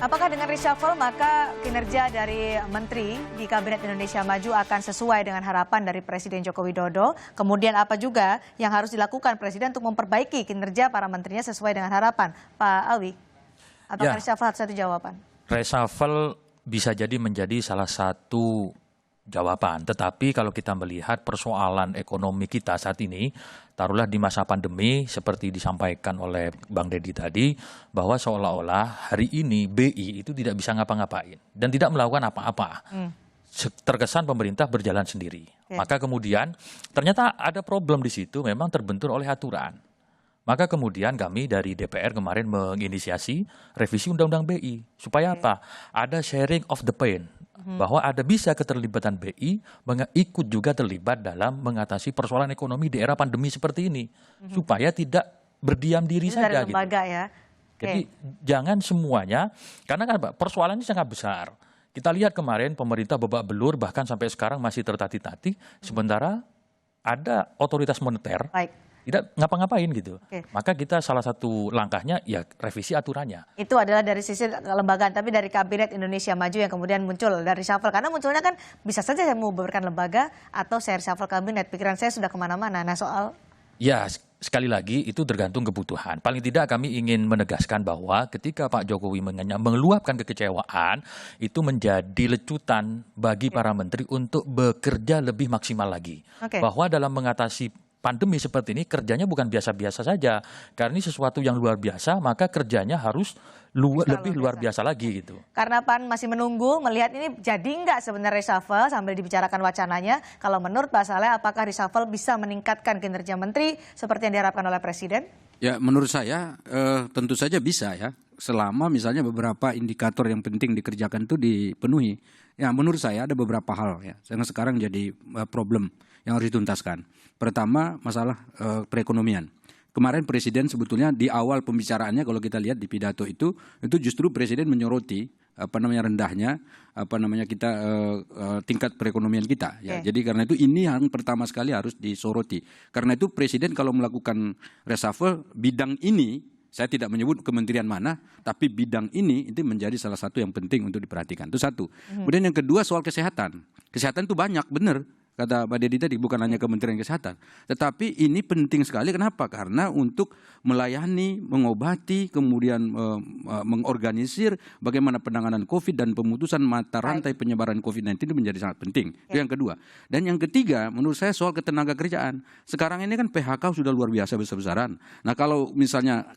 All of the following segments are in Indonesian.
Apakah dengan reshuffle maka kinerja dari menteri di Kabinet Indonesia Maju akan sesuai dengan harapan dari Presiden Joko Widodo? Kemudian apa juga yang harus dilakukan Presiden untuk memperbaiki kinerja para menterinya sesuai dengan harapan? Pak Alwi, apakah reshuffle satu jawaban? Reshuffle bisa jadi menjadi salah satu jawaban. Tetapi kalau kita melihat persoalan ekonomi kita saat ini, taruhlah di masa pandemi seperti disampaikan oleh Bang Deddy tadi, bahwa seolah-olah hari ini BI itu tidak bisa ngapa-ngapain dan tidak melakukan apa-apa. Terkesan pemerintah berjalan sendiri. Maka kemudian ternyata ada problem di situ, memang terbentur oleh aturan. Maka kemudian kami dari DPR kemarin menginisiasi revisi Undang-Undang BI. Supaya apa? Ada sharing of the pain. Bahwa ada bisa keterlibatan BI ikut juga terlibat dalam mengatasi persoalan ekonomi di era pandemi seperti ini. Supaya tidak berdiam diri saja. Dari lembaga gitu. ya. Jadi jangan semuanya, karena kan persoalan ini sangat besar. Kita lihat kemarin pemerintah babak belur bahkan sampai sekarang masih tertati-tati. Sementara ada otoritas moneter. Tidak ngapa-ngapain gitu. Maka kita salah satu langkahnya ya revisi aturannya. Itu adalah dari sisi kelembagaan, tapi dari Kabinet Indonesia Maju yang kemudian muncul dari reshuffle. Karena munculnya kan bisa saja saya membubarkan lembaga atau saya reshuffle kabinet. Pikiran saya sudah kemana-mana. Nah soal... Ya sekali lagi itu tergantung kebutuhan. Paling tidak kami ingin menegaskan bahwa ketika Pak Jokowi mengeluapkan kekecewaan, itu menjadi lecutan bagi para menteri untuk bekerja lebih maksimal lagi. Bahwa dalam mengatasi pandemi seperti ini kerjanya bukan biasa-biasa saja. Karena ini sesuatu yang luar biasa, maka kerjanya harus lebih luar biasa lagi gitu. Karena PAN masih menunggu melihat ini jadi nggak sebenarnya reshuffle sambil dibicarakan wacananya. Kalau menurut Pak Saleh, apakah reshuffle bisa meningkatkan kinerja menteri seperti yang diharapkan oleh Presiden? Ya menurut saya tentu saja bisa ya. Selama misalnya beberapa indikator yang penting dikerjakan itu dipenuhi. Ya menurut saya ada beberapa hal ya. Yang sekarang jadi problem yang harus dituntaskan. Pertama masalah perekonomian. Kemarin Presiden sebetulnya di awal pembicaraannya kalau kita lihat di pidato itu justru Presiden menyoroti rendahnya kita tingkat perekonomian kita ya. Jadi karena itu ini yang pertama sekali harus disoroti. Karena itu Presiden kalau melakukan reshuffle bidang ini, saya tidak menyebut kementerian mana, tapi bidang ini itu menjadi salah satu yang penting untuk diperhatikan. Itu satu. Kemudian yang kedua soal kesehatan. Kesehatan itu banyak, benar. Kata Pak Deddy tadi, bukan hanya Kementerian Kesehatan. Tetapi ini penting sekali, kenapa? Karena untuk melayani, mengobati, kemudian mengorganisir bagaimana penanganan COVID dan pemutusan mata rantai penyebaran COVID-19 itu menjadi sangat penting. Itu yang kedua. Dan yang ketiga, menurut saya soal ketenaga kerjaan. Sekarang ini kan PHK sudah luar biasa besar-besaran. Nah kalau misalnya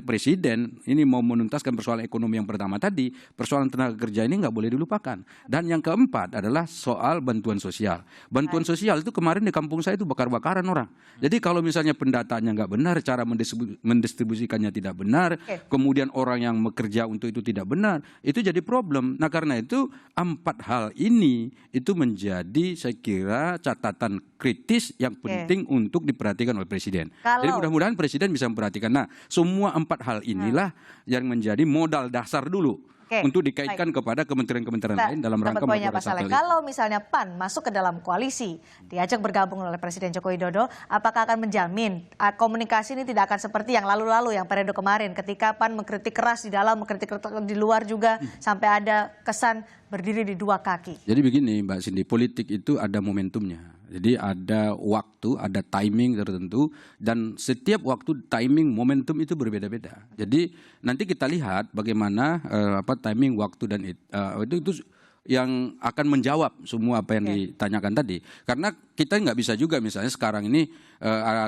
Presiden ini mau menuntaskan persoalan ekonomi yang pertama tadi, persoalan tenaga kerja ini nggak boleh dilupakan. Dan yang keempat adalah soal bantuan sosial. Bantuan sosial itu kemarin di kampung saya itu bakar-bakaran orang. Jadi kalau misalnya pendataannya nggak benar, cara mendistribusikannya tidak benar, kemudian orang yang bekerja untuk itu tidak benar, itu jadi problem. Nah karena itu 4 hal ini itu menjadi saya kira catatan kritis yang penting untuk diperhatikan oleh Presiden. Jadi mudah-mudahan Presiden bisa memperhatikan. Nah semua 4 hal inilah yang menjadi modal dasar dulu. Untuk dikaitkan kepada kementerian-kementerian lain dalam rangka membuat reshuffle. Kalau misalnya PAN masuk ke dalam koalisi, diajak bergabung oleh Presiden Joko Widodo, apakah akan menjamin komunikasi ini tidak akan seperti yang lalu-lalu, yang periode kemarin, ketika PAN mengkritik keras di dalam, mengkritik di luar juga, sampai ada kesan berdiri di 2 kaki. Jadi begini Mbak Cindy, politik itu ada momentumnya. Jadi ada waktu, ada timing tertentu, dan setiap waktu timing, momentum itu berbeda-beda. Jadi nanti kita lihat bagaimana timing, waktu dan itu yang akan menjawab semua apa yang ditanyakan tadi. Karena kita nggak bisa juga misalnya sekarang ini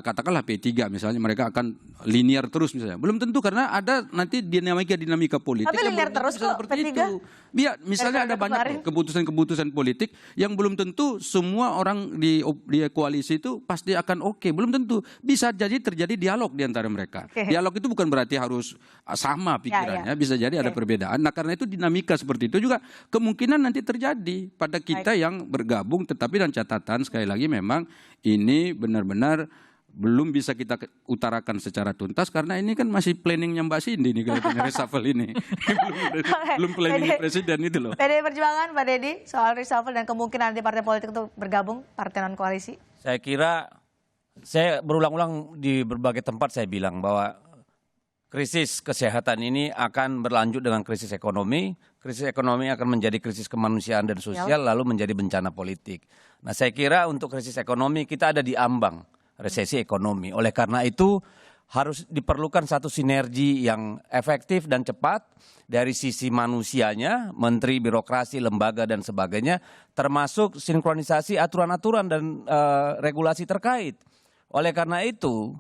katakanlah P3 misalnya mereka akan linear terus misalnya. Belum tentu karena ada nanti dinamika politik. Tapi linear terus kok seperti P3. Itu. Ya, misalnya ada banyak keputusan-keputusan politik yang belum tentu semua orang di koalisi itu pasti akan oke. Belum tentu. Bisa jadi terjadi dialog di antara mereka. Dialog itu bukan berarti harus sama pikirannya. Bisa jadi ada perbedaan. Nah karena itu dinamika seperti itu juga kemungkinan nanti terjadi pada kita yang bergabung. Tetapi dan catatan sekali lagi memang ini benar-benar belum bisa kita utarakan secara tuntas karena ini kan masih planningnya Mbak Cindy nih kelihatannya reshuffle ini. belum planning Presiden itu loh. PDI Perjuangan, Pak Deddy, soal reshuffle dan kemungkinan nanti partai politik untuk bergabung, partai non-koalisi. Saya kira, saya berulang-ulang di berbagai tempat saya bilang bahwa krisis kesehatan ini akan berlanjut dengan krisis ekonomi akan menjadi krisis kemanusiaan dan sosial, lalu menjadi bencana politik. Nah, saya kira untuk krisis ekonomi kita ada di ambang resesi ekonomi. Oleh karena itu harus diperlukan satu sinergi yang efektif dan cepat dari sisi manusianya, menteri, birokrasi, lembaga dan sebagainya, termasuk sinkronisasi aturan-aturan dan regulasi terkait. Oleh karena itu,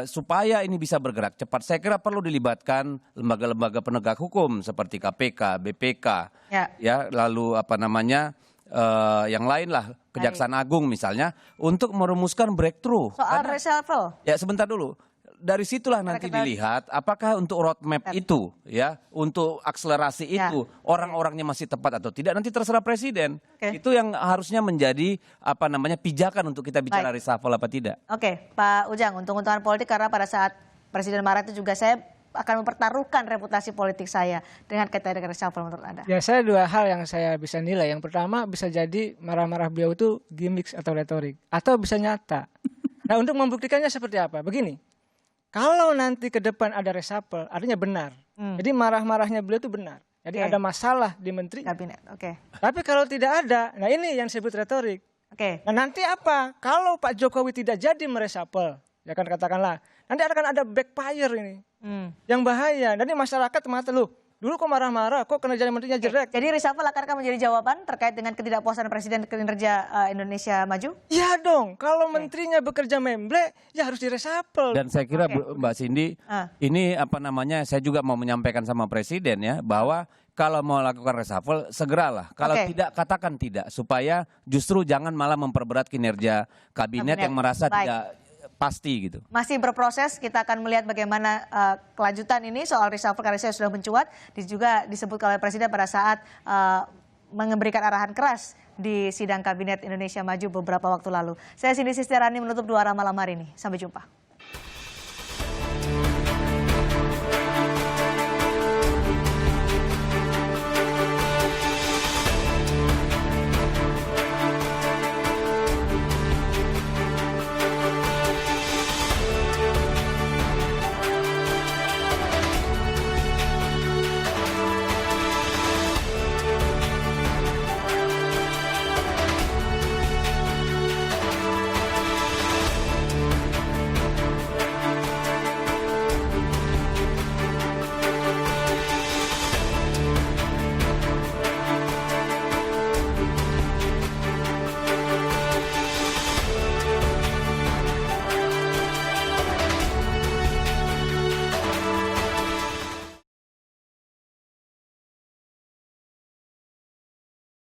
supaya ini bisa bergerak cepat, saya kira perlu dilibatkan lembaga-lembaga penegak hukum seperti KPK, BPK, ya lalu yang lain lah, Kejaksaan Agung misalnya, untuk merumuskan breakthrough. Soal reshuffle. Ya sebentar dulu. Dari situlah nanti dilihat apakah untuk roadmap itu, ya, untuk akselerasi itu orang-orangnya masih tepat atau tidak. Nanti terserah presiden. Itu yang harusnya menjadi pijakan untuk kita bicara reshuffle apa tidak. Oke, Pak Ujang, untung-untungan politik karena pada saat Presiden marah itu juga saya akan mempertaruhkan reputasi politik saya dengan kaitan dengan reshuffle menurut Anda. Ya, saya dua hal yang saya bisa nilai. Yang pertama bisa jadi marah-marah beliau itu gimmick atau retorik, atau bisa nyata. Nah, untuk membuktikannya seperti apa? Begini. Kalau nanti ke depan ada reshuffle, artinya benar. Jadi marah-marahnya beliau itu benar. Jadi ada masalah di menteri. Kabinet, Tapi kalau tidak ada, nah ini yang disebut retorik. Nah nanti apa? Kalau Pak Jokowi tidak jadi mereshuffle, ya kan katakanlah, nanti akan ada backfire ini. Yang bahaya. Nanti masyarakat mengatakan, loh, dulu kok marah-marah, kok kinerja menterinya jelek. Jadi reshuffle akankah menjadi jawaban terkait dengan ketidakpuasan Presiden kinerja Indonesia Maju? Ya dong, kalau menterinya bekerja memble, ya harus direshuffle. Dan saya kira Mbak Cindy, ini saya juga mau menyampaikan sama Presiden ya, bahwa kalau mau lakukan reshuffle, segeralah. Kalau tidak, katakan tidak. Supaya justru jangan malah memperberat kinerja kabinet yang merasa tidak pasti gitu. Masih berproses, kita akan melihat bagaimana kelanjutan ini soal reshuffle karena saya sudah mencuat. Juga disebutkan oleh Presiden pada saat memberikan arahan keras di sidang Kabinet Indonesia Maju beberapa waktu lalu. Saya Cindy Sisterani menutup Dua Arah malam hari ini. Sampai jumpa.